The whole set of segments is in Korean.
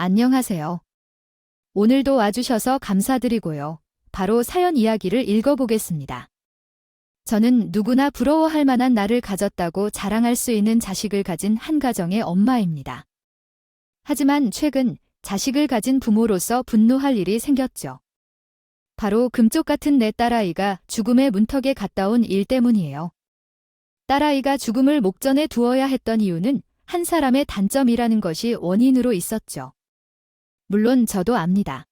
안녕하세요. 오늘도 와주셔서 감사드리고요. 바로 사연 이야기를 읽어보겠습니다. 저는 누구나 부러워할 만한 나를 가졌다고 자랑할 수 있는 자식을 가진 한 가정의 엄마입니다. 하지만 최근 자식을 가진 부모로서 분노할 일이 생겼죠. 바로 금쪽 같은 내 딸아이가 죽음의 문턱에 갔다 온 일 때문이에요. 딸아이가 죽음을 목전에 두어야 했던 이유는 한 사람의 단점이라는 것이 원인으로 있었죠. 물론 저도 압니다.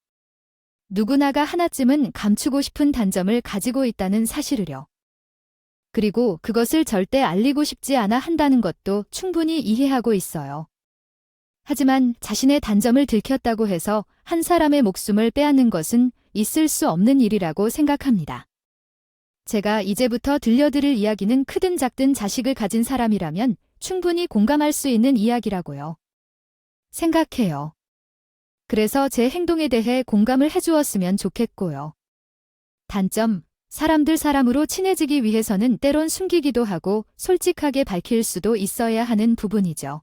누구나가 하나쯤은 감추고 싶은 단점을 가지고 있다는 사실을요. 그리고 그것을 절대 알리고 싶지 않아 한다는 것도 충분히 이해하고 있어요. 하지만 자신의 단점을 들켰다고 해서 한 사람의 목숨을 빼앗는 것은 있을 수 없는 일이라고 생각합니다. 제가 이제부터 들려드릴 이야기는 크든 작든 자식을 가진 사람이라면 충분히 공감할 수 있는 이야기라고요. 생각해요. 그래서 제 행동에 대해 공감을 해주었으면 좋겠고요. 단점, 사람으로 친해지기 위해서는 때론 숨기기도 하고 솔직하게 밝힐 수도 있어야 하는 부분이죠.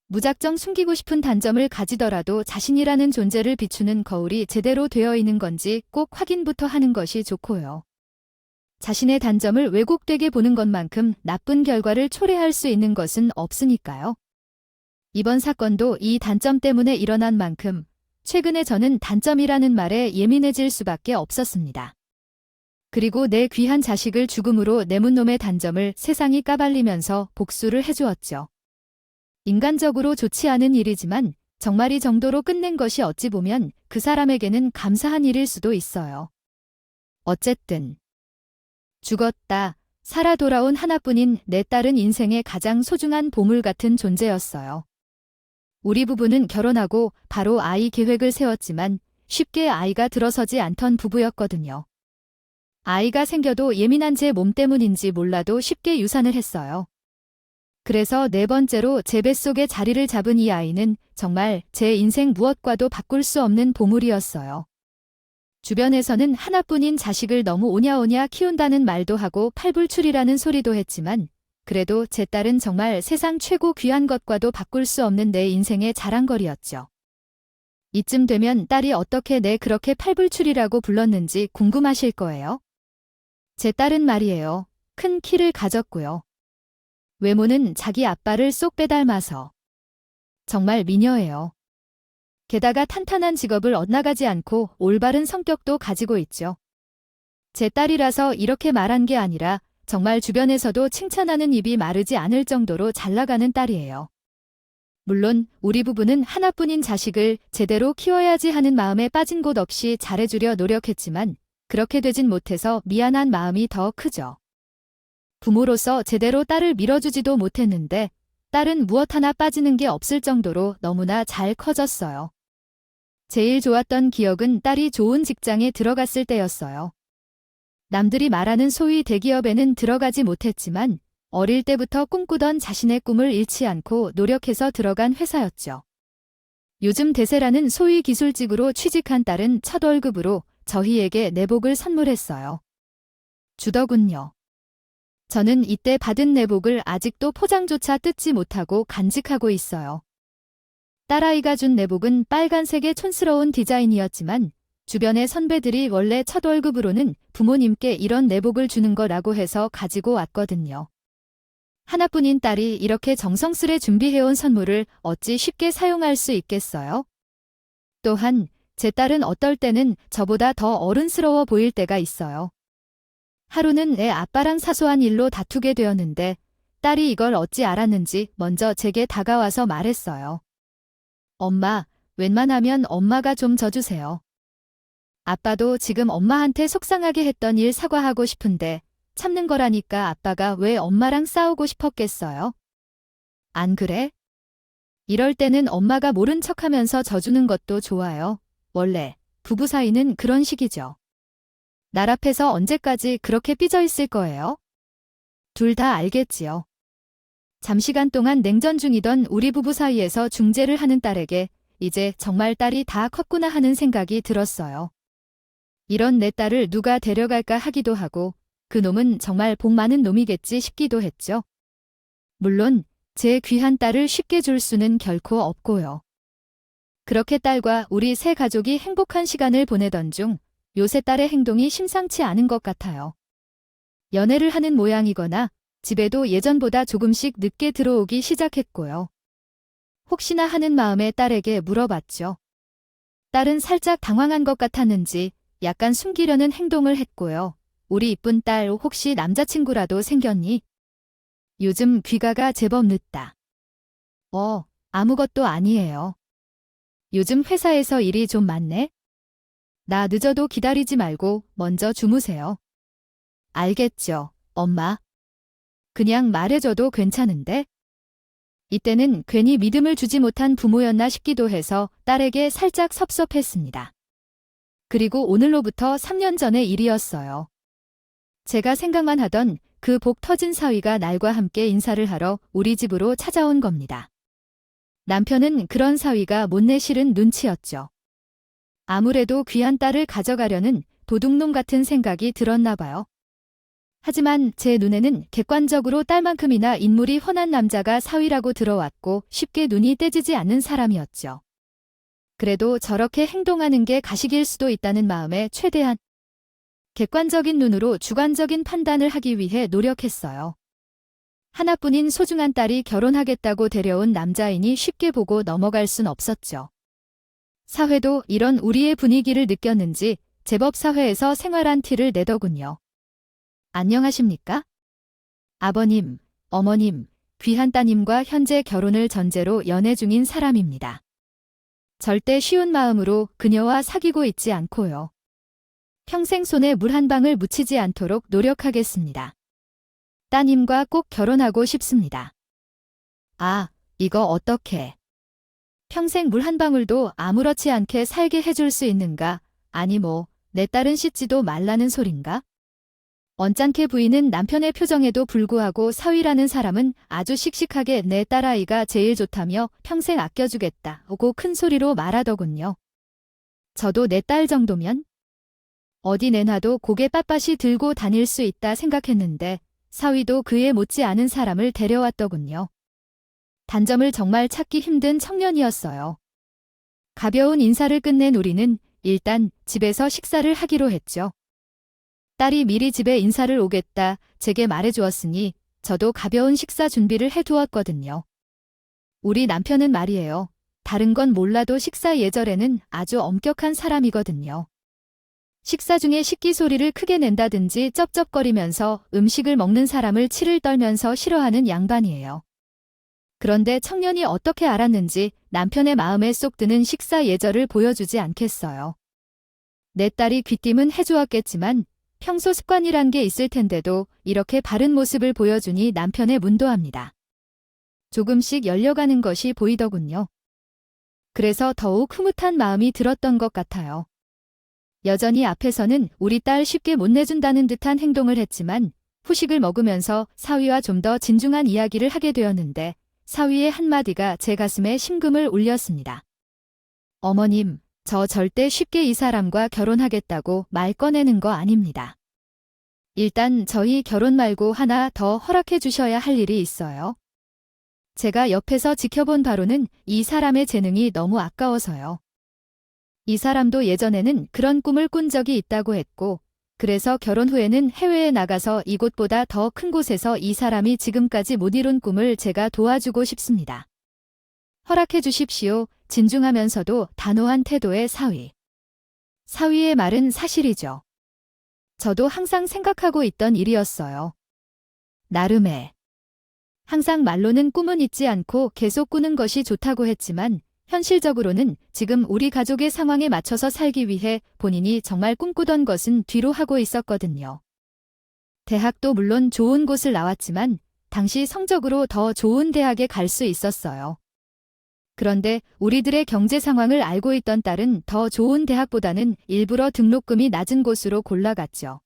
무작정 숨기고 싶은 단점을 가지더라도 자신이라는 존재를 비추는 거울이 제대로 되어 있는 건지 꼭 확인부터 하는 것이 좋고요. 자신의 단점을 왜곡되게 보는 것만큼 나쁜 결과를 초래할 수 있는 것은 없으니까요. 이번 사건도 이 단점 때문에 일어난 만큼 최근에 저는 단점이라는 말에 예민해질 수밖에 없었습니다. 그리고 내 귀한 자식을 죽음으로 내몬 놈의 단점을 세상이 까발리면서 복수를 해주었죠. 인간적으로 좋지 않은 일이지만 정말 이 정도로 끝낸 것이 어찌 보면 그 사람에게는 감사한 일일 수도 있어요. 어쨌든 죽었다, 살아 돌아온 하나뿐인 내 딸은 인생의 가장 소중한 보물 같은 존재였어요. 우리 부부는 결혼하고 바로 아이 계획을 세웠지만 쉽게 아이가 들어서지 않던 부부였거든요. 아이가 생겨도 예민한 제 몸 때문인지 몰라도 쉽게 유산을 했어요. 그래서 네 번째로 제 뱃속에 자리를 잡은 이 아이는 정말 제 인생 무엇과도 바꿀 수 없는 보물이었어요. 주변에서는 하나뿐인 자식을 너무 오냐오냐 키운다는 말도 하고 팔불출이라는 소리도 했지만 그래도 제 딸은 정말 세상 최고 귀한 것과도 바꿀 수 없는 내 인생의 자랑거리였죠. 이쯤 되면 딸이 어떻게 내 그렇게 팔불출이라고 불렀는지 궁금하실 거예요. 제 딸은 말이에요. 큰 키를 가졌고요. 외모는 자기 아빠를 쏙 빼닮아서 정말 미녀예요. 게다가 탄탄한 직업을 엇나가지 않고 올바른 성격도 가지고 있죠. 제 딸이라서 이렇게 말한 게 아니라 정말 주변에서도 칭찬하는 입이 마르지 않을 정도로 잘나가는 딸이에요. 물론 우리 부부는 하나뿐인 자식을 제대로 키워야지 하는 마음에 빠진 곳 없이 잘해주려 노력했지만 그렇게 되진 못해서 미안한 마음이 더 크죠. 부모로서 제대로 딸을 밀어주지도 못했는데 딸은 무엇 하나 빠지는 게 없을 정도로 너무나 잘 커졌어요. 제일 좋았던 기억은 딸이 좋은 직장에 들어갔을 때였어요. 남들이 말하는 소위 대기업에는 들어가지 못했지만 어릴 때부터 꿈꾸던 자신의 꿈을 잃지 않고 노력해서 들어간 회사였죠. 요즘 대세라는 소위 기술직으로 취직한 딸은 첫 월급으로 저희에게 내복을 선물했어요. 주더군요. 저는 이때 받은 내복을 아직도 포장조차 뜯지 못하고 간직하고 있어요. 딸아이가 준 내복은 빨간색의 촌스러운 디자인이었지만 주변의 선배들이 원래 첫 월급으로는 부모님께 이런 내복을 주는 거라고 해서 가지고 왔거든요. 하나뿐인 딸이 이렇게 정성스레 준비해온 선물을 어찌 쉽게 사용할 수 있겠어요? 또한 제 딸은 어떨 때는 저보다 더 어른스러워 보일 때가 있어요. 하루는 애 아빠랑 사소한 일로 다투게 되었는데 딸이 이걸 어찌 알았는지 먼저 제게 다가와서 말했어요. 엄마, 웬만하면 엄마가 좀 져주세요. 아빠도 지금 엄마한테 속상하게 했던 일 사과하고 싶은데 참는 거라니까 아빠가 왜 엄마랑 싸우고 싶었겠어요? 안 그래? 이럴 때는 엄마가 모른 척하면서 져주는 것도 좋아요. 원래 부부 사이는 그런 식이죠. 날 앞에서 언제까지 그렇게 삐져 있을 거예요? 둘 다 알겠지요. 잠시간 동안 냉전 중이던 우리 부부 사이에서 중재를 하는 딸에게 이제 정말 딸이 다 컸구나 하는 생각이 들었어요. 이런 내 딸을 누가 데려갈까 하기도 하고 그 놈은 정말 복 많은 놈이겠지 싶기도 했죠. 물론 제 귀한 딸을 쉽게 줄 수는 결코 없고요. 그렇게 딸과 우리 세 가족이 행복한 시간을 보내던 중 요새 딸의 행동이 심상치 않은 것 같아요. 연애를 하는 모양이거나 집에도 예전보다 조금씩 늦게 들어오기 시작했고요. 혹시나 하는 마음에 딸에게 물어봤죠. 딸은 살짝 당황한 것 같았는지 약간 숨기려는 행동을 했고요. 우리 이쁜 딸 혹시 남자친구라도 생겼니? 요즘 귀가가 제법 늦다. 아무것도 아니에요. 요즘 회사에서 일이 좀 많네? 나 늦어도 기다리지 말고 먼저 주무세요. 알겠죠, 엄마. 그냥 말해줘도 괜찮은데? 이때는 괜히 믿음을 주지 못한 부모였나 싶기도 해서 딸에게 살짝 섭섭했습니다. 그리고 오늘로부터 3년 전의 일이었어요. 제가 생각만 하던 그 복 터진 사위가 날과 함께 인사를 하러 우리 집으로 찾아온 겁니다. 남편은 그런 사위가 못내 싫은 눈치였죠. 아무래도 귀한 딸을 가져가려는 도둑놈 같은 생각이 들었나 봐요. 하지만 제 눈에는 객관적으로 딸만큼이나 인물이 훤한 남자가 사위라고 들어왔고 쉽게 눈이 떼지지 않는 사람이었죠. 그래도 저렇게 행동하는 게 가식일 수도 있다는 마음에 최대한 객관적인 눈으로 주관적인 판단을 하기 위해 노력했어요. 하나뿐인 소중한 딸이 결혼하겠다고 데려온 남자이니 쉽게 보고 넘어갈 순 없었죠. 사회도 이런 우리의 분위기를 느꼈는지 제법 사회에서 생활한 티를 내더군요. 안녕하십니까? 아버님, 어머님, 귀한 따님과 현재 결혼을 전제로 연애 중인 사람입니다. 절대 쉬운 마음으로 그녀와 사귀고 있지 않고요. 평생 손에 물 한 방울 묻히지 않도록 노력하겠습니다. 따님과 꼭 결혼하고 싶습니다. 이거 어떡해. 평생 물 한 방울도 아무렇지 않게 살게 해줄 수 있는가? 아니 내 딸은 씻지도 말라는 소린가? 언짢게 보이는 남편의 표정에도 불구하고 사위라는 사람은 아주 씩씩하게 내 딸아이가 제일 좋다며 평생 아껴주겠다고 큰 소리로 말하더군요. 저도 내 딸 정도면 어디 내놔도 고개 빳빳이 들고 다닐 수 있다 생각했는데 사위도 그에 못지않은 사람을 데려왔더군요. 단점을 정말 찾기 힘든 청년이었어요. 가벼운 인사를 끝낸 우리는 일단 집에서 식사를 하기로 했죠. 딸이 미리 집에 인사를 오겠다 제게 말해주었으니 저도 가벼운 식사 준비를 해두었거든요. 우리 남편은 말이에요. 다른 건 몰라도 식사 예절에는 아주 엄격한 사람이거든요. 식사 중에 식기 소리를 크게 낸다든지 쩝쩝거리면서 음식을 먹는 사람을 치를 떨면서 싫어하는 양반이에요. 그런데 청년이 어떻게 알았는지 남편의 마음에 쏙 드는 식사 예절을 보여주지 않겠어요. 내 딸이 귀띔은 해주었겠지만 평소 습관이란 게 있을 텐데도 이렇게 바른 모습을 보여주니 남편의 문도합니다. 조금씩 열려가는 것이 보이더군요. 그래서 더욱 흐뭇한 마음이 들었던 것 같아요. 여전히 앞에서는 우리 딸 쉽게 못 내준다는 듯한 행동을 했지만 후식을 먹으면서 사위와 좀 더 진중한 이야기를 하게 되었는데 사위의 한마디가 제 가슴에 심금을 울렸습니다. 어머님, 저 절대 쉽게 이 사람과 결혼하겠다고 말 꺼내는 거 아닙니다. 일단 저희 결혼 말고 하나 더 허락해 주셔야 할 일이 있어요. 제가 옆에서 지켜본 바로는 이 사람의 재능이 너무 아까워서요. 이 사람도 예전에는 그런 꿈을 꾼 적이 있다고 했고, 그래서 결혼 후에는 해외에 나가서 이곳보다 더 큰 곳에서 이 사람이 지금까지 못 이룬 꿈을 제가 도와주고 싶습니다. 허락해 주십시오. 진중하면서도 단호한 태도의 사위. 사위의 말은 사실이죠. 저도 항상 생각하고 있던 일이었어요. 나름의. 항상 말로는 꿈은 잊지 않고 계속 꾸는 것이 좋다고 했지만 현실적으로는 지금 우리 가족의 상황에 맞춰서 살기 위해 본인이 정말 꿈꾸던 것은 뒤로 하고 있었거든요. 대학도 물론 좋은 곳을 나왔지만 당시 성적으로 더 좋은 대학에 갈 수 있었어요. 그런데 우리들의 경제 상황을 알고 있던 딸은 더 좋은 대학보다는 일부러 등록금이 낮은 곳으로 골라갔죠.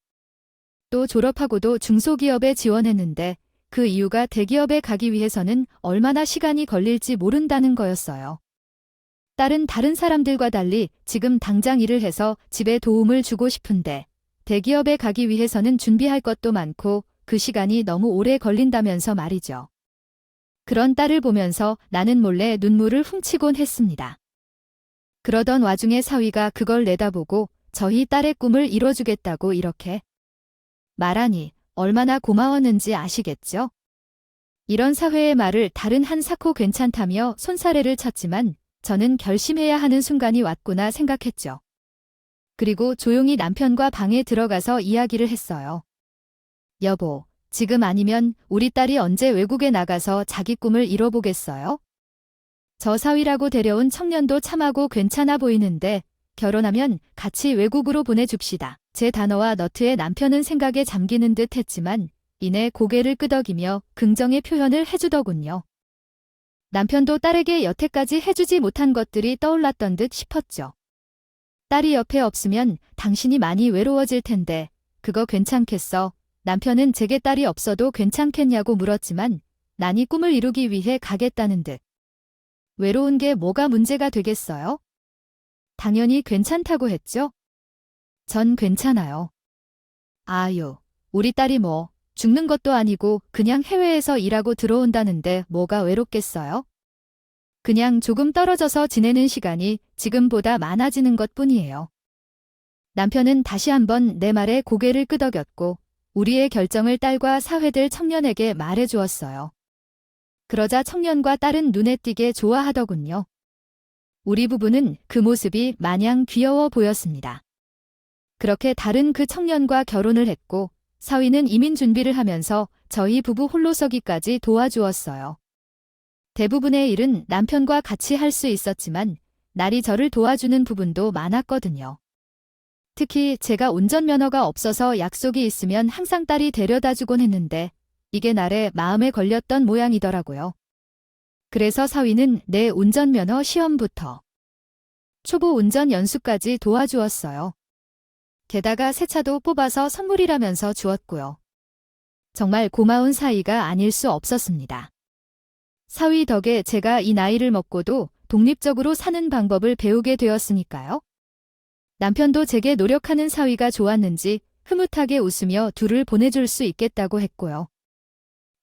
또 졸업하고도 중소기업에 지원했는데 그 이유가 대기업에 가기 위해서는 얼마나 시간이 걸릴지 모른다는 거였어요. 딸은 다른 사람들과 달리 지금 당장 일을 해서 집에 도움을 주고 싶은데 대기업에 가기 위해서는 준비할 것도 많고 그 시간이 너무 오래 걸린다면서 말이죠. 그런 딸을 보면서 나는 몰래 눈물을 훔치곤 했습니다. 그러던 와중에 사위가 그걸 내다보고 저희 딸의 꿈을 이뤄주겠다고 이렇게 말하니 얼마나 고마웠는지 아시겠죠? 이런 사회의 말을 다른 한 사코 괜찮다며 손사래를 쳤지만 저는 결심해야 하는 순간이 왔구나 생각했죠. 그리고 조용히 남편과 방에 들어가서 이야기를 했어요. 여보, 지금 아니면 우리 딸이 언제 외국에 나가서 자기 꿈을 이뤄보겠어요? 저 사위라고 데려온 청년도 참하고 괜찮아 보이는데 결혼하면 같이 외국으로 보내줍시다. 제 단어와 너트의 남편은 생각에 잠기는 듯 했지만 이내 고개를 끄덕이며 긍정의 표현을 해주더군요. 남편도 딸에게 여태까지 해주지 못한 것들이 떠올랐던 듯 싶었죠. 딸이 옆에 없으면 당신이 많이 외로워질 텐데 그거 괜찮겠어? 남편은 제게 딸이 없어도 괜찮겠냐고 물었지만 난이 꿈을 이루기 위해 가겠다는 듯. 외로운 게 뭐가 문제가 되겠어요? 당연히 괜찮다고 했죠? 전 괜찮아요. 아유, 우리 딸이 뭐 죽는 것도 아니고 그냥 해외에서 일하고 들어온다는데 뭐가 외롭겠어요? 그냥 조금 떨어져서 지내는 시간이 지금보다 많아지는 것뿐이에요. 남편은 다시 한번 내 말에 고개를 끄덕였고 우리의 결정을 딸과 사회될 청년에게 말해주었어요. 그러자 청년과 딸은 눈에 띄게 좋아하더군요. 우리 부부는 그 모습이 마냥 귀여워 보였습니다. 그렇게 다른 그 청년과 결혼을 했고 사위는 이민 준비를 하면서 저희 부부 홀로서기까지 도와주었어요. 대부분의 일은 남편과 같이 할 수 있었지만 날이 저를 도와주는 부분도 많았거든요. 특히 제가 운전면허가 없어서 약속이 있으면 항상 딸이 데려다주곤 했는데 이게 날에 마음에 걸렸던 모양이더라고요. 그래서 사위는 내 운전면허 시험부터 초보 운전 연수까지 도와주었어요. 게다가 새 차도 뽑아서 선물이라면서 주었고요. 정말 고마운 사이가 아닐 수 없었습니다. 사위 덕에 제가 이 나이를 먹고도 독립적으로 사는 방법을 배우게 되었으니까요. 남편도 제게 노력하는 사위가 좋았는지 흐뭇하게 웃으며 둘을 보내줄 수 있겠다고 했고요.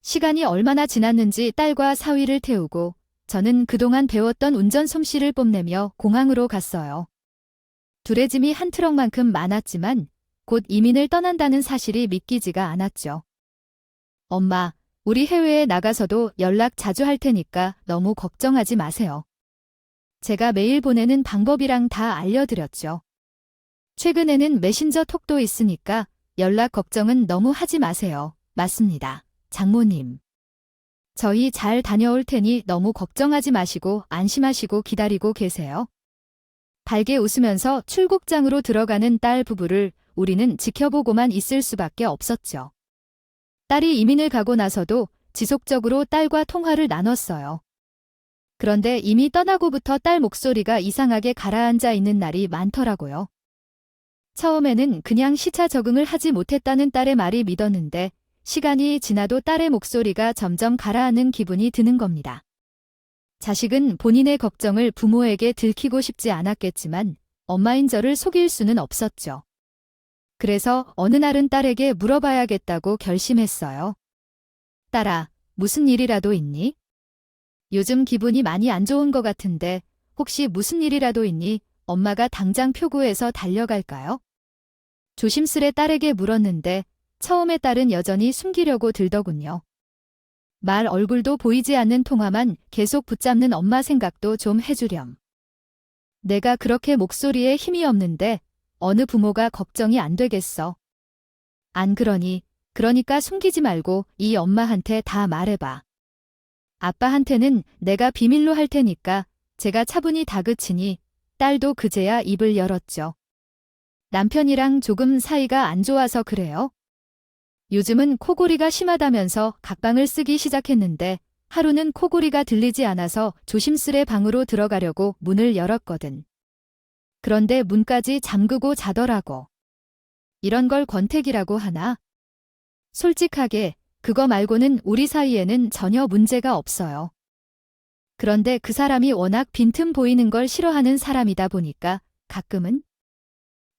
시간이 얼마나 지났는지 딸과 사위를 태우고 저는 그동안 배웠던 운전 솜씨를 뽐내며 공항으로 갔어요. 둘의 짐이 한 트럭만큼 많았지만 곧 이민을 떠난다는 사실이 믿기지가 않았죠. 엄마, 우리 해외에 나가서도 연락 자주 할 테니까 너무 걱정하지 마세요. 제가 메일 보내는 방법이랑 다 알려드렸죠. 최근에는 메신저 톡도 있으니까 연락 걱정은 너무 하지 마세요. 맞습니다. 장모님. 저희 잘 다녀올 테니 너무 걱정하지 마시고 안심하시고 기다리고 계세요. 밝게 웃으면서 출국장으로 들어가는 딸 부부를 우리는 지켜보고만 있을 수밖에 없었죠. 딸이 이민을 가고 나서도 지속적으로 딸과 통화를 나눴어요. 그런데 이미 떠나고부터 딸 목소리가 이상하게 가라앉아 있는 날이 많더라고요. 처음에는 그냥 시차 적응을 하지 못했다는 딸의 말이 믿었는데 시간이 지나도 딸의 목소리가 점점 가라앉는 기분이 드는 겁니다. 자식은 본인의 걱정을 부모에게 들키고 싶지 않았겠지만 엄마인 저를 속일 수는 없었죠. 그래서 어느 날은 딸에게 물어봐야겠다고 결심했어요. 딸아, 무슨 일이라도 있니? 요즘 기분이 많이 안 좋은 것 같은데 혹시 무슨 일이라도 있니? 엄마가 당장 표구해서 달려갈까요? 조심스레 딸에게 물었는데 처음에 딸은 여전히 숨기려고 들더군요. 말 얼굴도 보이지 않는 통화만 계속 붙잡는 엄마 생각도 좀 해주렴. 내가 그렇게 목소리에 힘이 없는데 어느 부모가 걱정이 안 되겠어. 안 그러니, 그러니까 숨기지 말고 이 엄마한테 다 말해봐. 아빠한테는 내가 비밀로 할 테니까 제가 차분히 다그치니 딸도 그제야 입을 열었죠. 남편이랑 조금 사이가 안 좋아서 그래요? 요즘은 코골이가 심하다면서 각방을 쓰기 시작했는데 하루는 코골이가 들리지 않아서 조심스레 방으로 들어가려고 문을 열었거든. 그런데 문까지 잠그고 자더라고. 이런 걸 권태기라고 하나? 솔직하게 그거 말고는 우리 사이에는 전혀 문제가 없어요. 그런데 그 사람이 워낙 빈틈 보이는 걸 싫어하는 사람이다 보니까 가끔은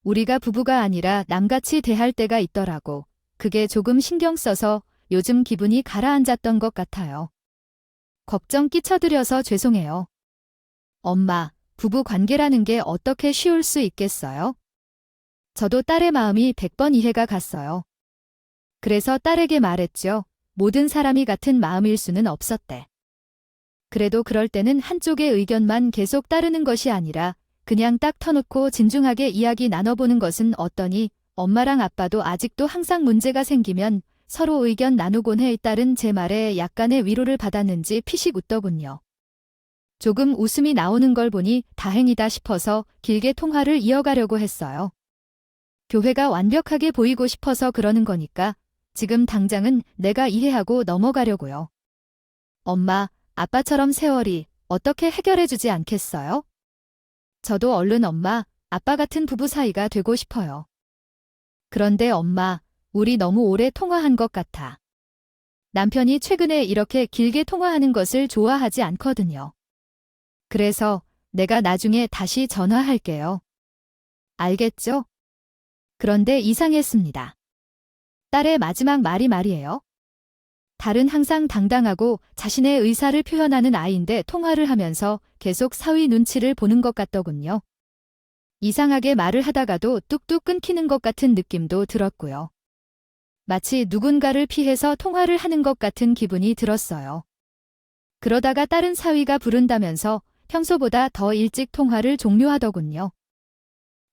우리가 부부가 아니라 남같이 대할 때가 있더라고. 그게 조금 신경 써서 요즘 기분이 가라앉았던 것 같아요. 걱정 끼쳐드려서 죄송해요. 엄마, 부부 관계라는 게 어떻게 쉬울 수 있겠어요? 저도 딸의 마음이 100번 이해가 갔어요. 그래서 딸에게 말했죠. 모든 사람이 같은 마음일 수는 없었대. 그래도 그럴 때는 한쪽의 의견만 계속 따르는 것이 아니라 그냥 딱 터놓고 진중하게 이야기 나눠보는 것은 어떠니? 엄마랑 아빠도 아직도 항상 문제가 생기면 서로 의견 나누곤 해. 딸은 제 말에 약간의 위로를 받았는지 피식 웃더군요. 조금 웃음이 나오는 걸 보니 다행이다 싶어서 길게 통화를 이어가려고 했어요. 교회가 완벽하게 보이고 싶어서 그러는 거니까 지금 당장은 내가 이해하고 넘어가려고요. 엄마, 아빠처럼 세월이 어떻게 해결해주지 않겠어요? 저도 얼른 엄마, 아빠 같은 부부 사이가 되고 싶어요. 그런데 엄마, 우리 너무 오래 통화한 것 같아. 남편이 최근에 이렇게 길게 통화하는 것을 좋아하지 않거든요. 그래서 내가 나중에 다시 전화할게요. 알겠죠? 그런데 이상했습니다. 딸의 마지막 말이 말이에요. 딸은 항상 당당하고 자신의 의사를 표현하는 아이인데 통화를 하면서 계속 사위 눈치를 보는 것 같더군요. 이상하게 말을 하다가도 뚝뚝 끊기는 것 같은 느낌도 들었고요. 마치 누군가를 피해서 통화를 하는 것 같은 기분이 들었어요. 그러다가 다른 사위가 부른다면서 평소보다 더 일찍 통화를 종료하더군요.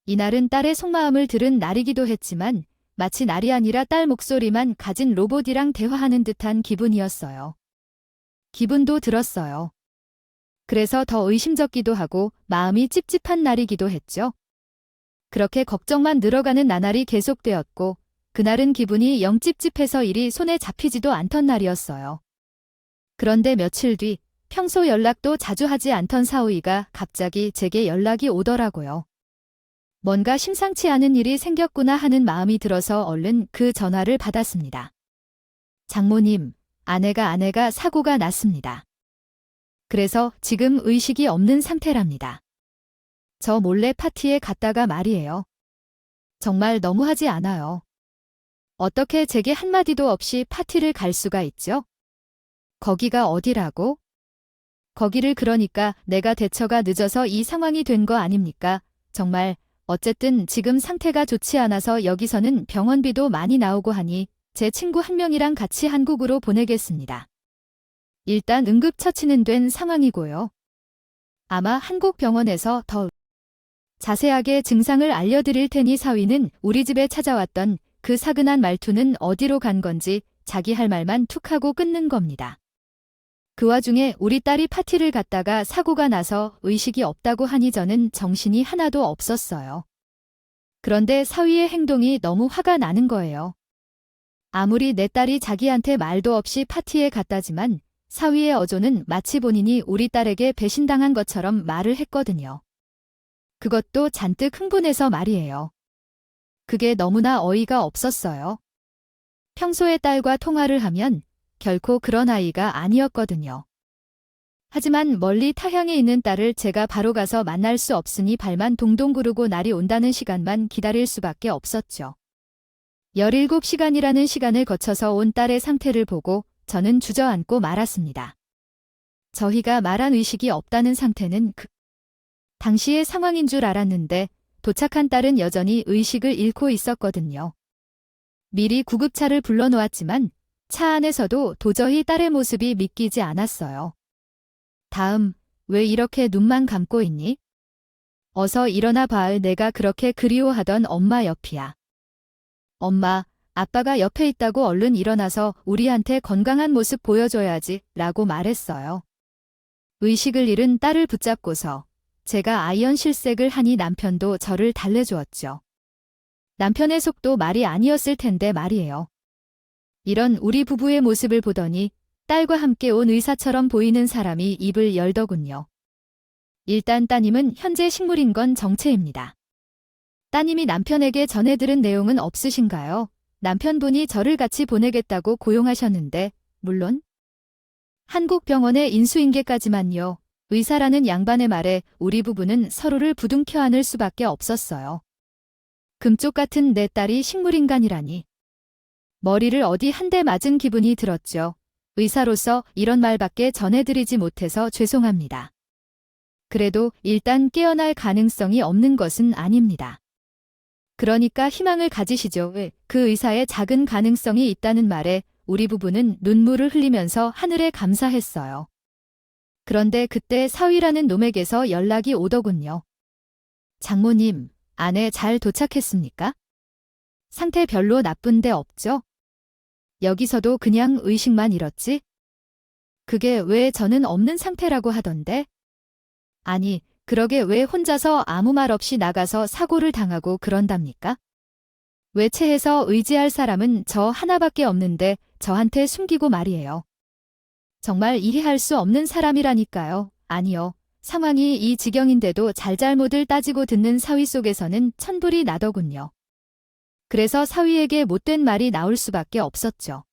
이날은 딸의 속마음을 들은 날이기도 했지만 마치 날이 아니라 딸 목소리만 가진 로봇이랑 대화하는 듯한 기분이었어요. 기분도 들었어요. 그래서 더 의심쩍기도 하고 마음이 찝찝한 날이기도 했죠. 그렇게 걱정만 늘어가는 나날이 계속되었고 그날은 기분이 영 찝찝해서 일이 손에 잡히지도 않던 날이었어요. 그런데 며칠 뒤 평소 연락도 자주 하지 않던 사위가 갑자기 제게 연락이 오더라고요. 뭔가 심상치 않은 일이 생겼구나 하는 마음이 들어서 얼른 그 전화를 받았습니다. 장모님, 아내가 사고가 났습니다. 그래서 지금 의식이 없는 상태랍니다. 저 몰래 파티에 갔다가 말이에요. 정말 너무하지 않아요. 어떻게 제게 한마디도 없이 파티를 갈 수가 있죠? 거기가 어디라고? 거기를 그러니까 내가 대처가 늦어서 이 상황이 된 거 아닙니까? 정말 어쨌든 지금 상태가 좋지 않아서 여기서는 병원비도 많이 나오고 하니 제 친구 한 명이랑 같이 한국으로 보내겠습니다. 일단 응급처치는 된 상황이고요. 아마 한국 병원에서 더 자세하게 증상을 알려드릴 테니 사위는 우리 집에 찾아왔던 그 사근한 말투는 어디로 간 건지 자기 할 말만 툭 하고 끊는 겁니다. 그 와중에 우리 딸이 파티를 갔다가 사고가 나서 의식이 없다고 하니 저는 정신이 하나도 없었어요. 그런데 사위의 행동이 너무 화가 나는 거예요. 아무리 내 딸이 자기한테 말도 없이 파티에 갔다지만 사위의 어조는 마치 본인이 우리 딸에게 배신당한 것처럼 말을 했거든요. 그것도 잔뜩 흥분해서 말이에요. 그게 너무나 어이가 없었어요. 평소에 딸과 통화를 하면 결코 그런 아이가 아니었거든요. 하지만 멀리 타향에 있는 딸을 제가 바로 가서 만날 수 없으니 발만 동동 구르고 날이 온다는 시간만 기다릴 수밖에 없었죠. 17시간이라는 시간을 거쳐서 온 딸의 상태를 보고 저는 주저앉고 말았습니다. 저희가 말한 의식이 없다는 상태는 당시의 상황인 줄 알았는데 도착한 딸은 여전히 의식을 잃고 있었거든요. 미리 구급차를 불러놓았지만 차 안에서도 도저히 딸의 모습이 믿기지 않았어요. 다음, 왜 이렇게 눈만 감고 있니? 어서 일어나 봐. 내가 그렇게 그리워하던 엄마 옆이야. 엄마, 아빠가 옆에 있다고 얼른 일어나서 우리한테 건강한 모습 보여줘야지 라고 말했어요. 의식을 잃은 딸을 붙잡고서 제가 아이언 실색을 하니 남편도 저를 달래주었죠. 남편의 속도 말이 아니었을 텐데 말이에요. 이런 우리 부부의 모습을 보더니 딸과 함께 온 의사처럼 보이는 사람이 입을 열더군요. 일단 따님은 현재 식물인 건 정체입니다. 따님이 남편에게 전해들은 내용은 없으신가요? 남편분이 저를 같이 보내겠다고 고용하셨는데 물론 한국 병원의 인수인계까지만요. 의사라는 양반의 말에 우리 부부는 서로를 부둥켜 안을 수밖에 없었어요. 금쪽 같은 내 딸이 식물인간이라니. 머리를 어디 한 대 맞은 기분이 들었죠. 의사로서 이런 말밖에 전해드리지 못해서 죄송합니다. 그래도 일단 깨어날 가능성이 없는 것은 아닙니다. 그러니까 희망을 가지시죠. 그 의사의 작은 가능성이 있다는 말에 우리 부부는 눈물을 흘리면서 하늘에 감사했어요. 그런데 그때 사위라는 놈에게서 연락이 오더군요. 장모님, 아내 잘 도착했습니까? 상태 별로 나쁜 데 없죠? 여기서도 그냥 의식만 잃었지? 그게 왜 저는 없는 상태라고 하던데? 아니, 그러게 왜 혼자서 아무 말 없이 나가서 사고를 당하고 그런답니까? 외체해서 의지할 사람은 저 하나밖에 없는데 저한테 숨기고 말이에요. 정말 이해할 수 없는 사람이라니까요. 아니요. 상황이 이 지경인데도 잘잘못을 따지고 듣는 사위 속에서는 천불이 나더군요. 그래서 사위에게 못된 말이 나올 수밖에 없었죠.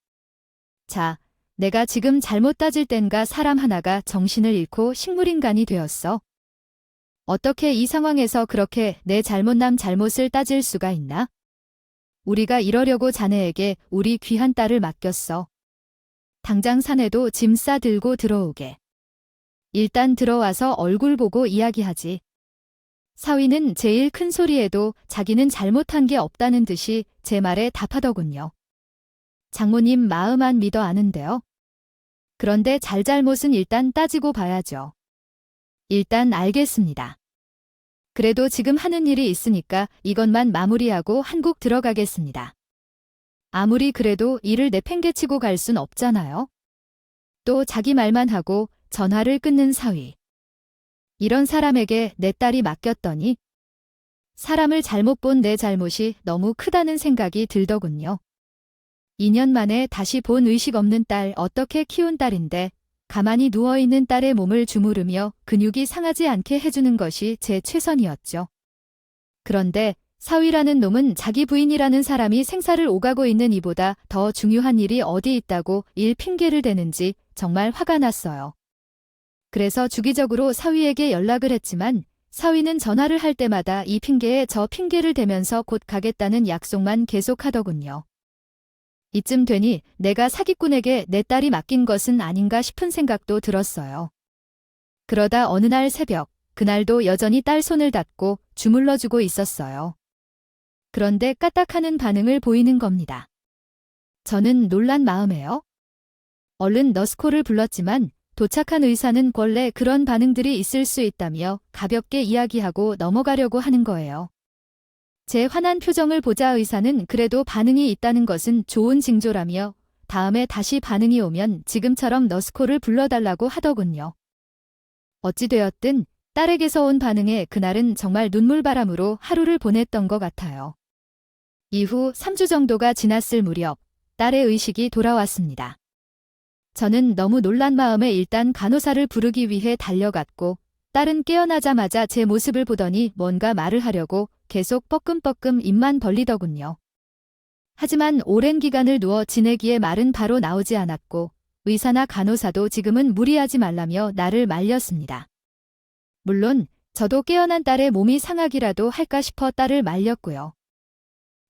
자, 내가 지금 잘못 따질 땐가 사람 하나가 정신을 잃고 식물인간이 되었어. 어떻게 이 상황에서 그렇게 내 잘못남 잘못을 따질 수가 있나? 우리가 이러려고 자네에게 우리 귀한 딸을 맡겼어. 당장 사내도 짐 싸 들고 들어오게. 일단 들어와서 얼굴 보고 이야기하지. 사위는 제일 큰 소리에도 자기는 잘못한 게 없다는 듯이 제 말에 답하더군요. 장모님 마음만 믿어 아는데요. 그런데 잘잘못은 일단 따지고 봐야죠. 일단 알겠습니다. 그래도 지금 하는 일이 있으니까 이것만 마무리하고 한국 들어가겠습니다. 아무리 그래도 일을 내팽개치고 갈 순 없잖아요. 또 자기 말만 하고 전화를 끊는 사위. 이런 사람에게 내 딸이 맡겼더니 사람을 잘못 본 내 잘못이 너무 크다는 생각이 들더군요. 2년 만에 다시 본 의식 없는 딸 어떻게 키운 딸인데 가만히 누워있는 딸의 몸을 주무르며 근육이 상하지 않게 해주는 것이 제 최선이었죠. 그런데 사위라는 놈은 자기 부인이라는 사람이 생사를 오가고 있는 이보다 더 중요한 일이 어디 있다고 일 핑계를 대는지 정말 화가 났어요. 그래서 주기적으로 사위에게 연락을 했지만 사위는 전화를 할 때마다 이 핑계에 저 핑계를 대면서 곧 가겠다는 약속만 계속하더군요. 이쯤 되니 내가 사기꾼에게 내 딸이 맡긴 것은 아닌가 싶은 생각도 들었어요. 그러다 어느 날 새벽, 그날도 여전히 딸 손을 닫고 주물러주고 있었어요. 그런데 까딱하는 반응을 보이는 겁니다. 저는 놀란 마음에요. 얼른 너스코를 불렀지만 도착한 의사는 원래 그런 반응들이 있을 수 있다며 가볍게 이야기하고 넘어가려고 하는 거예요. 제 화난 표정을 보자 의사는 그래도 반응이 있다는 것은 좋은 징조라며 다음에 다시 반응이 오면 지금처럼 너스코를 불러달라고 하더군요. 어찌되었든 딸에게서 온 반응에 그날은 정말 눈물바람으로 하루를 보냈던 것 같아요. 이후 3주 정도가 지났을 무렵 딸의 의식이 돌아왔습니다. 저는 너무 놀란 마음에 일단 간호사를 부르기 위해 달려갔고 딸은 깨어나자마자 제 모습을 보더니 뭔가 말을 하려고 계속 뻐끔뻐끔 입만 벌리더군요. 하지만 오랜 기간을 누워 지내기에 말은 바로 나오지 않았고 의사나 간호사도 지금은 무리하지 말라며 나를 말렸습니다. 물론 저도 깨어난 딸의 몸이 상하기라도 할까 싶어 딸을 말렸고요.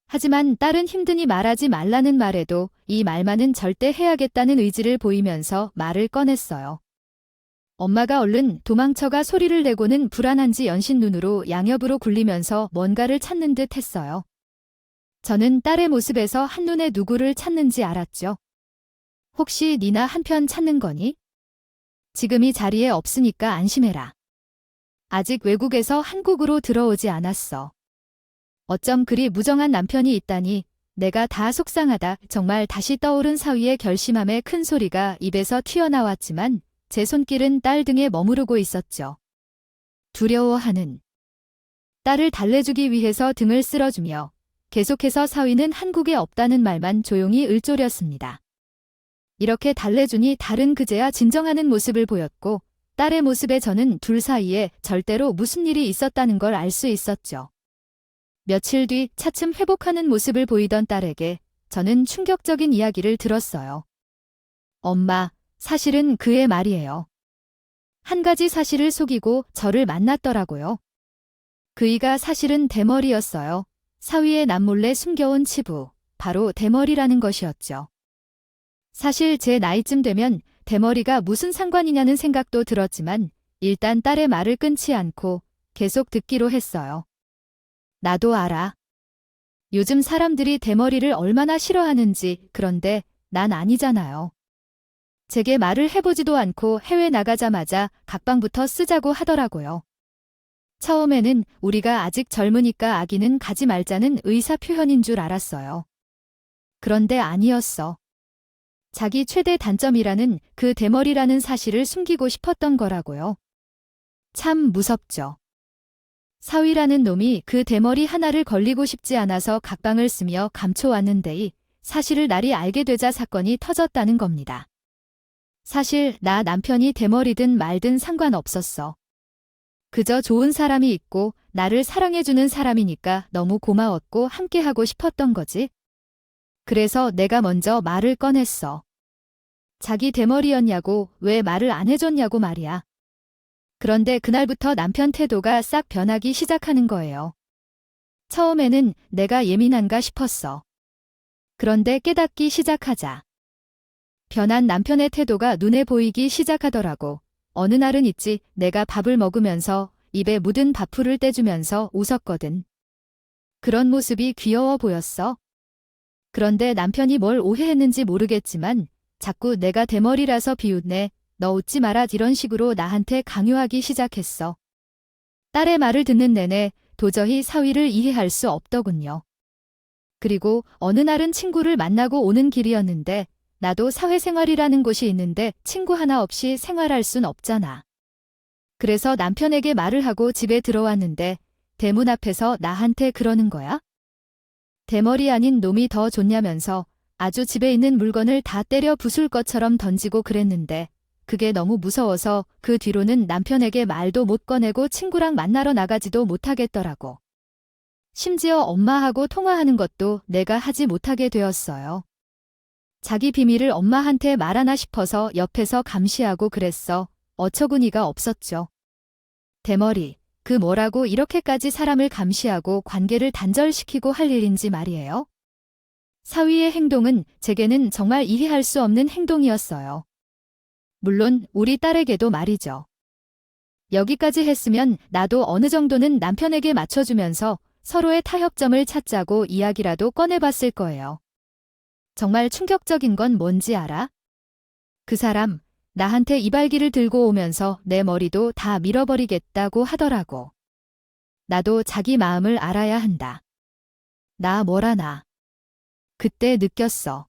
하지만 딸은 힘드니 말하지 말라는 말에도 이 말만은 절대 해야겠다는 의지를 보이면서 말을 꺼냈어요. 엄마가 얼른 도망쳐가 소리를 내고는 불안한지 연신 눈으로 양옆으로 굴리면서 뭔가를 찾는 듯 했어요. 저는 딸의 모습에서 한눈에 누구를 찾는지 알았죠. 혹시 니나 한편 찾는 거니? 지금 이 자리에 없으니까 안심해라. 아직 외국에서 한국으로 들어오지 않았어. 어쩜 그리 무정한 남편이 있다니 내가 다 속상하다. 정말 다시 떠오른 사위의 결심함에 큰 소리가 입에서 튀어나왔지만 제 손길은 딸 등에 머무르고 있었죠. 두려워하는 딸을 달래주기 위해서 등을 쓸어주며 계속해서 사위는 한국에 없다는 말만 조용히 을조렸습니다. 이렇게 달래주니 딸은 그제야 진정하는 모습을 보였고 딸의 모습에 저는 둘 사이에 절대로 무슨 일이 있었다는 걸 알 수 있었죠. 며칠 뒤 차츰 회복하는 모습을 보이던 딸에게 저는 충격적인 이야기를 들었어요. 엄마, 사실은 그의 말이에요. 한 가지 사실을 속이고 저를 만났더라고요. 그이가 사실은 대머리였어요. 사위의 남몰래 숨겨온 치부, 바로 대머리라는 것이었죠. 사실 제 나이쯤 되면 대머리가 무슨 상관이냐는 생각도 들었지만 일단 딸의 말을 끊지 않고 계속 듣기로 했어요. 나도 알아. 요즘 사람들이 대머리를 얼마나 싫어하는지. 그런데 난 아니잖아요. 제게 말을 해보지도 않고 해외 나가자마자 각방부터 쓰자고 하더라고요. 처음에는 우리가 아직 젊으니까 아기는 가지 말자는 의사 표현인 줄 알았어요. 그런데 아니었어. 자기 최대 단점이라는 그 대머리라는 사실을 숨기고 싶었던 거라고요. 참 무섭죠. 사위라는 놈이 그 대머리 하나를 걸리고 싶지 않아서 각방을 쓰며 감춰왔는데 이 사실을 날이 알게 되자 사건이 터졌다는 겁니다. 사실 나 남편이 대머리든 말든 상관없었어. 그저 좋은 사람이 있고 나를 사랑해주는 사람이니까 너무 고마웠고 함께하고 싶었던 거지. 그래서 내가 먼저 말을 꺼냈어. 자기 대머리였냐고 왜 말을 안 해줬냐고 말이야. 그런데 그날부터 남편 태도가 싹 변하기 시작하는 거예요. 처음에는 내가 예민한가 싶었어. 그런데 깨닫기 시작하자 변한 남편의 태도가 눈에 보이기 시작하더라고. 어느 날은 있지 내가 밥을 먹으면서 입에 묻은 밥풀을 떼주면서 웃었거든. 그런 모습이 귀여워 보였어. 그런데 남편이 뭘 오해했는지 모르겠지만 자꾸 내가 대머리라서 비웃네. 너 웃지 마라 이런 식으로 나한테 강요하기 시작했어. 딸의 말을 듣는 내내 도저히 사위를 이해할 수 없더군요. 그리고 어느 날은 친구를 만나고 오는 길이었는데 나도 사회생활이라는 곳이 있는데 친구 하나 없이 생활할 순 없잖아. 그래서 남편에게 말을 하고 집에 들어왔는데 대문 앞에서 나한테 그러는 거야? 대머리 아닌 놈이 더 좋냐면서 아주 집에 있는 물건을 다 때려 부술 것처럼 던지고 그랬는데 그게 너무 무서워서 그 뒤로는 남편에게 말도 못 꺼내고 친구랑 만나러 나가지도 못하겠더라고. 심지어 엄마하고 통화하는 것도 내가 하지 못하게 되었어요. 자기 비밀을 엄마한테 말하나 싶어서 옆에서 감시하고 그랬어. 어처구니가 없었죠. 대머리, 그 뭐라고 이렇게까지 사람을 감시하고 관계를 단절시키고 할 일인지 말이에요. 사위의 행동은 제게는 정말 이해할 수 없는 행동이었어요. 물론 우리 딸에게도 말이죠. 여기까지 했으면 나도 어느 정도는 남편에게 맞춰주면서 서로의 타협점을 찾자고 이야기라도 꺼내봤을 거예요. 정말 충격적인 건 뭔지 알아? 그 사람, 나한테 이발기를 들고 오면서 내 머리도 다 밀어버리겠다고 하더라고. 나도 자기 마음을 알아야 한다. 나 뭐라나. 그때 느꼈어.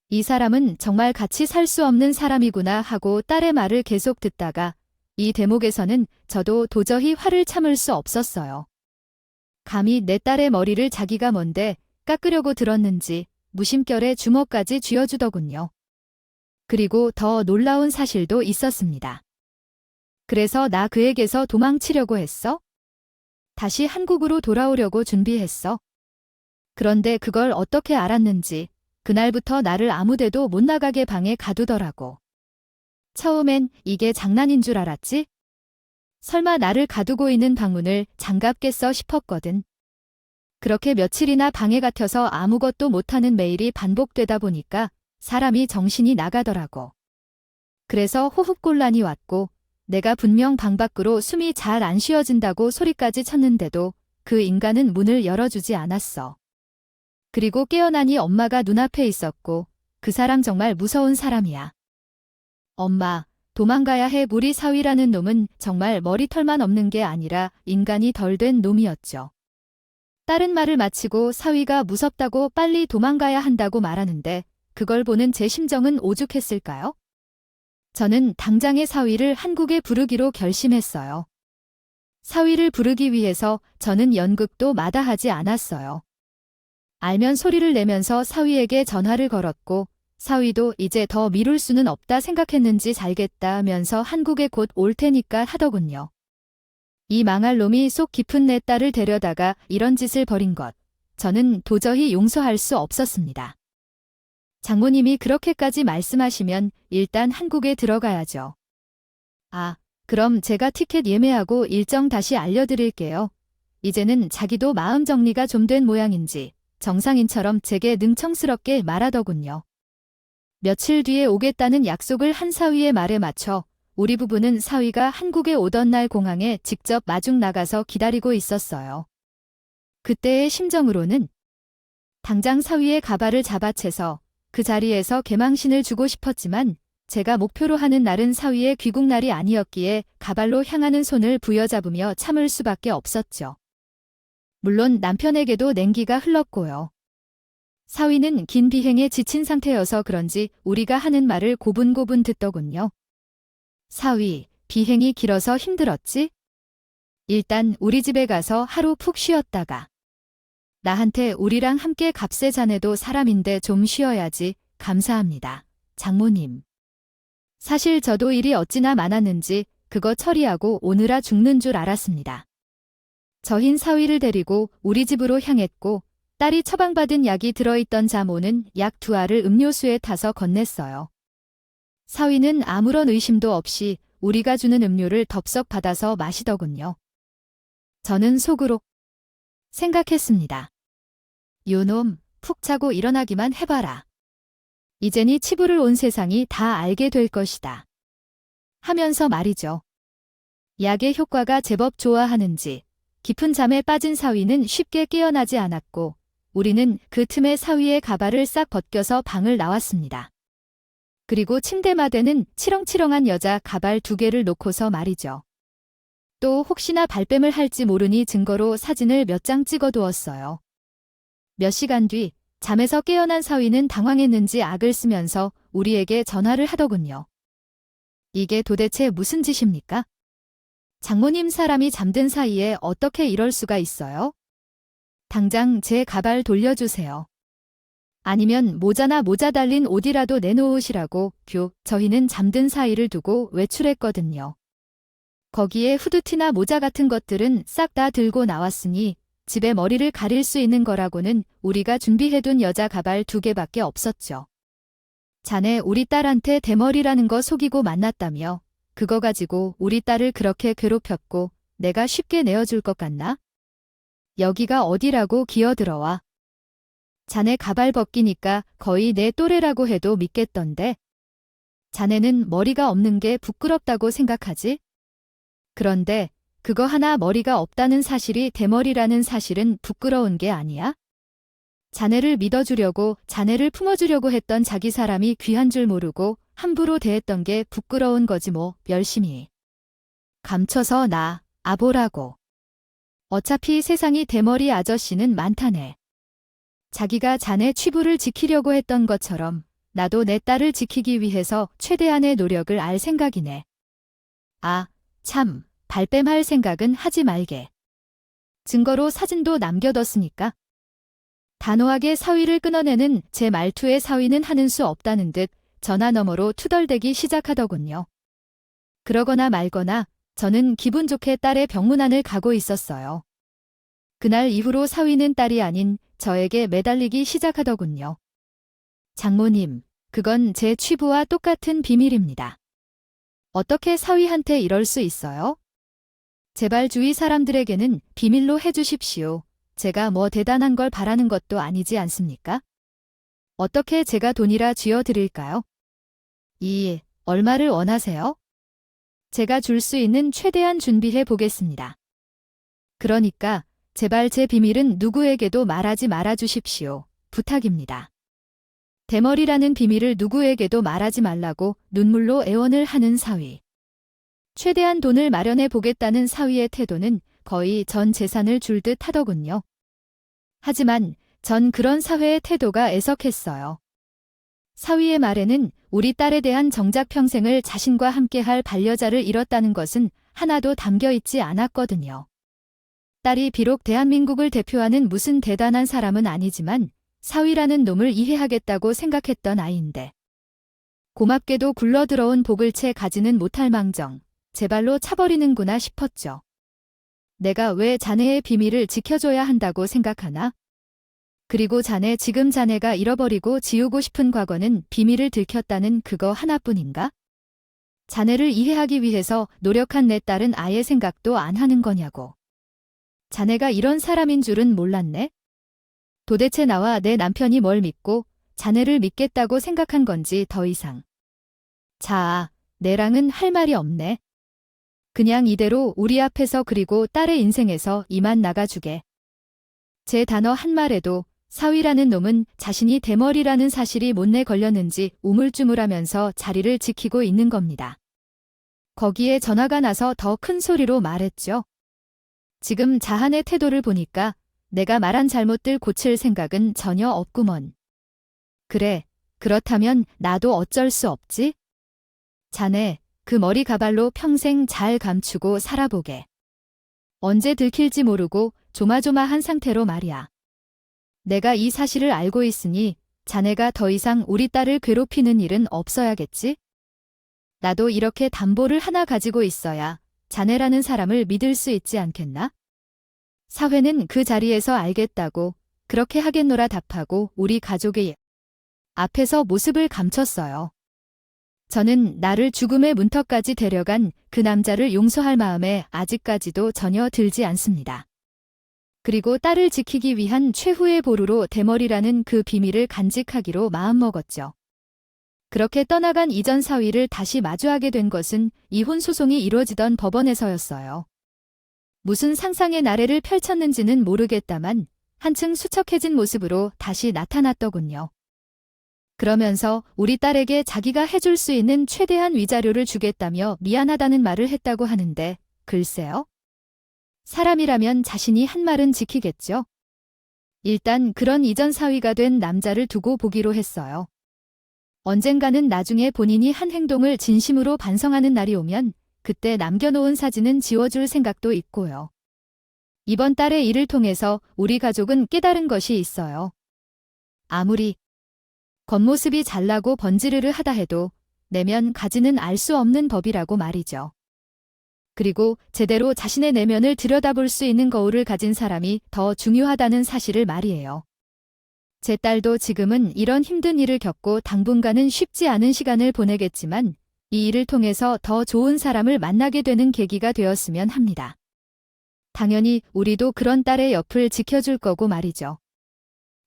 이 사람은 정말 같이 살 수 없는 사람이구나 하고 딸의 말을 계속 듣다가 이 대목에서는 저도 도저히 화를 참을 수 없었어요. 감히 내 딸의 머리를 자기가 뭔데 깎으려고 들었는지 무심결에 주먹까지 쥐어주더군요. 그리고 더 놀라운 사실도 있었습니다. 그래서 나 그에게서 도망치려고 했어? 다시 한국으로 돌아오려고 준비했어? 그런데 그걸 어떻게 알았는지 그날부터 나를 아무데도 못 나가게 방에 가두더라고. 처음엔 이게 장난인 줄 알았지? 설마 나를 가두고 있는 방문을 장갑겠어 싶었거든. 그렇게 며칠이나 방에 갇혀서 아무것도 못하는 매일이 반복되다 보니까 사람이 정신이 나가더라고. 그래서 호흡곤란이 왔고 내가 분명 방 밖으로 숨이 잘 안 쉬어진다고 소리까지 쳤는데도 그 인간은 문을 열어주지 않았어. 그리고 깨어나니 엄마가 눈앞에 있었고 그 사람 정말 무서운 사람이야. 엄마, 도망가야 해. 우리 사위라는 놈은 정말 머리털만 없는 게 아니라 인간이 덜 된 놈이었죠. 딸은 말을 마치고 사위가 무섭다고 빨리 도망가야 한다고 말하는데 그걸 보는 제 심정은 오죽했을까요? 저는 당장의 사위를 한국에 부르기로 결심했어요. 사위를 부르기 위해서 저는 연극도 마다하지 않았어요. 알면 소리를 내면서 사위에게 전화를 걸었고 사위도 이제 더 미룰 수는 없다 생각했는지 잘겠다 하면서 한국에 곧 올 테니까 하더군요. 이 망할 놈이 속 깊은 내 딸을 데려다가 이런 짓을 벌인 것, 저는 도저히 용서할 수 없었습니다. 장모님이 그렇게까지 말씀하시면 일단 한국에 들어가야죠. 아, 그럼 제가 티켓 예매하고 일정 다시 알려드릴게요. 이제는 자기도 마음 정리가 좀 된 모양인지 정상인처럼 제게 능청스럽게 말하더군요. 며칠 뒤에 오겠다는 약속을 한 사위의 말에 맞춰 우리 부부는 사위가 한국에 오던 날 공항에 직접 마중 나가서 기다리고 있었어요. 그때의 심정으로는 당장 사위의 가발을 잡아채서 그 자리에서 개망신을 주고 싶었지만 제가 목표로 하는 날은 사위의 귀국날이 아니었기에 가발로 향하는 손을 부여잡으며 참을 수밖에 없었죠. 물론 남편에게도 냉기가 흘렀고요. 사위는 긴 비행에 지친 상태여서 그런지 우리가 하는 말을 고분고분 듣더군요. 사위, 비행이 길어서 힘들었지? 일단 우리 집에 가서 하루 푹 쉬었다가. 나한테 우리랑 함께 값세 자네도 사람인데 좀 쉬어야지. 감사합니다. 장모님. 사실 저도 일이 어찌나 많았는지 그거 처리하고 오느라 죽는 줄 알았습니다. 저흰 사위를 데리고 우리 집으로 향했고 딸이 처방받은 약이 들어있던 자모는 약 2알을 음료수에 타서 건넸어요. 사위는 아무런 의심도 없이 우리가 주는 음료를 덥석 받아서 마시더군요. 저는 속으로 생각했습니다. 요놈, 푹 자고 일어나기만 해봐라. 이제니 치부를 온 세상이 다 알게 될 것이다. 하면서 말이죠. 약의 효과가 제법 좋아하는지 깊은 잠에 빠진 사위는 쉽게 깨어나지 않았고 우리는 그 틈에 사위의 가발을 싹 벗겨서 방을 나왔습니다. 그리고 침대마대는 치렁치렁한 여자 가발 2개를 놓고서 말이죠. 또 혹시나 발뺌을 할지 모르니 증거로 사진을 몇 장 찍어두었어요. 몇 시간 뒤 잠에서 깨어난 사위는 당황했는지 악을 쓰면서 우리에게 전화를 하더군요. 이게 도대체 무슨 짓입니까? 장모님 사람이 잠든 사이에 어떻게 이럴 수가 있어요? 당장 제 가발 돌려주세요. 아니면 모자나 모자 달린 옷이라도 내놓으시라고 저희는 잠든 사이를 두고 외출했거든요. 거기에 후드티나 모자 같은 것들은 싹 다 들고 나왔으니 집에 머리를 가릴 수 있는 거라고는 우리가 준비해둔 여자 가발 2개밖에 없었죠. 자네 우리 딸한테 대머리라는 거 속이고 만났다며 그거 가지고 우리 딸을 그렇게 괴롭혔고 내가 쉽게 내어줄 것 같나? 여기가 어디라고 기어들어와. 자네 가발 벗기니까 거의 내 또래라고 해도 믿겠던데. 자네는 머리가 없는 게 부끄럽다고 생각하지? 그런데 그거 하나 머리가 없다는 사실이 대머리라는 사실은 부끄러운 게 아니야? 자네를 믿어주려고 자네를 품어주려고 했던 자기 사람이 귀한 줄 모르고 함부로 대했던 게 부끄러운 거지 뭐. 열심히 감춰서 나 아보라고. 어차피 세상이 대머리 아저씨는 많다네. 자기가 자네 취부를 지키려고 했던 것처럼 나도 내 딸을 지키기 위해서 최대한의 노력을 알 생각이네. 아, 참. 발뺌할 생각은 하지 말게. 증거로 사진도 남겨뒀으니까. 단호하게 사위를 끊어내는 제 말투에 사위는 하는 수 없다는 듯 전화 너머로 투덜대기 시작하더군요. 그러거나 말거나 저는 기분 좋게 딸의 병문안을 가고 있었어요. 그날 이후로 사위는 딸이 아닌 저에게 매달리기 시작하더군요. 장모님, 그건 제 취부와 똑같은 비밀입니다. 어떻게 사위한테 이럴 수 있어요? 제발 주위 사람들에게는 비밀로 해주십시오. 제가 뭐 대단한 걸 바라는 것도 아니지 않습니까? 어떻게 제가 돈이라 쥐어드릴까요? 얼마를 원하세요? 제가 줄 수 있는 최대한 준비해 보겠습니다. 그러니까 제발 제 비밀은 누구에게도 말하지 말아 주십시오. 부탁입니다. 대머리라는 비밀을 누구에게도 말하지 말라고 눈물로 애원을 하는 사위. 최대한 돈을 마련해 보겠다는 사위의 태도는 거의 전 재산을 줄 듯 하더군요. 하지만 전 그런 사회의 태도가 애석했어요. 사위의 말에는 우리 딸에 대한 정작 평생을 자신과 함께할 반려자를 잃었다는 것은 하나도 담겨 있지 않았거든요. 딸이 비록 대한민국을 대표하는 무슨 대단한 사람은 아니지만 사위라는 놈을 이해하겠다고 생각했던 아이인데 고맙게도 굴러들어온 복을 채 가지는 못할 망정 제 발로 차버리는구나 싶었죠. 내가 왜 자네의 비밀을 지켜줘야 한다고 생각하나? 그리고 지금 자네가 잃어버리고 지우고 싶은 과거는 비밀을 들켰다는 그거 하나뿐인가? 자네를 이해하기 위해서 노력한 내 딸은 아예 생각도 안 하는 거냐고. 자네가 이런 사람인 줄은 몰랐네? 도대체 나와 내 남편이 뭘 믿고 자네를 믿겠다고 생각한 건지 더 이상. 자, 내랑은 할 말이 없네. 그냥 이대로 우리 앞에서 그리고 딸의 인생에서 이만 나가주게. 제 단어 한 말에도 사위라는 놈은 자신이 대머리라는 사실이 못내 걸렸는지 우물쭈물하면서 자리를 지키고 있는 겁니다. 거기에 전화가 나서 더 큰 소리로 말했죠. 지금 자한의 태도를 보니까 내가 말한 잘못들 고칠 생각은 전혀 없구먼. 그래, 그렇다면 나도 어쩔 수 없지? 자네, 그 머리 가발로 평생 잘 감추고 살아보게. 언제 들킬지 모르고 조마조마한 상태로 말이야. 내가 이 사실을 알고 있으니 자네가 더 이상 우리 딸을 괴롭히는 일은 없어야겠지? 나도 이렇게 담보를 하나 가지고 있어야 자네라는 사람을 믿을 수 있지 않겠나? 사회는 그 자리에서 알겠다고 그렇게 하겠노라 답하고 우리 가족의 앞에서 모습을 감췄어요. 저는 나를 죽음의 문턱까지 데려간 그 남자를 용서할 마음에 아직까지도 전혀 들지 않습니다. 그리고 딸을 지키기 위한 최후의 보루로 대머리라는 그 비밀을 간직하기로 마음먹었죠. 그렇게 떠나간 이전 사위를 다시 마주하게 된 것은 이혼 소송이 이루어지던 법원에서였어요. 무슨 상상의 나래를 펼쳤는지는 모르겠다만 한층 수척해진 모습으로 다시 나타났더군요. 그러면서 우리 딸에게 자기가 해줄 수 있는 최대한 위자료를 주겠다며 미안하다는 말을 했다고 하는데 글쎄요. 사람이라면 자신이 한 말은 지키겠죠. 일단 그런 이전 사위가 된 남자를 두고 보기로 했어요. 언젠가는 나중에 본인이 한 행동을 진심으로 반성하는 날이 오면 그때 남겨놓은 사진은 지워줄 생각도 있고요. 이번 딸의 일을 통해서 우리 가족은 깨달은 것이 있어요. 아무리 겉모습이 잘나고 번지르르 하다 해도 내면 가지는 알 수 없는 법이라고 말이죠. 그리고 제대로 자신의 내면을 들여다볼 수 있는 거울을 가진 사람이 더 중요하다는 사실을 말이에요. 제 딸도 지금은 이런 힘든 일을 겪고 당분간은 쉽지 않은 시간을 보내겠지만 이 일을 통해서 더 좋은 사람을 만나게 되는 계기가 되었으면 합니다. 당연히 우리도 그런 딸의 옆을 지켜줄 거고 말이죠.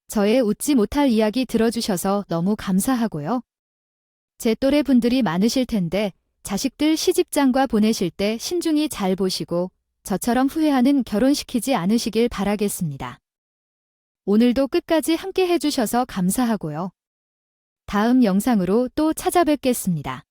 저의 웃지 못할 이야기 들어주셔서 너무 감사하고요. 제 또래 분들이 많으실 텐데 자식들 시집장가 보내실 때 신중히 잘 보시고 저처럼 후회하는 결혼시키지 않으시길 바라겠습니다. 오늘도 끝까지 함께 해주셔서 감사하고요. 다음 영상으로 또 찾아뵙겠습니다.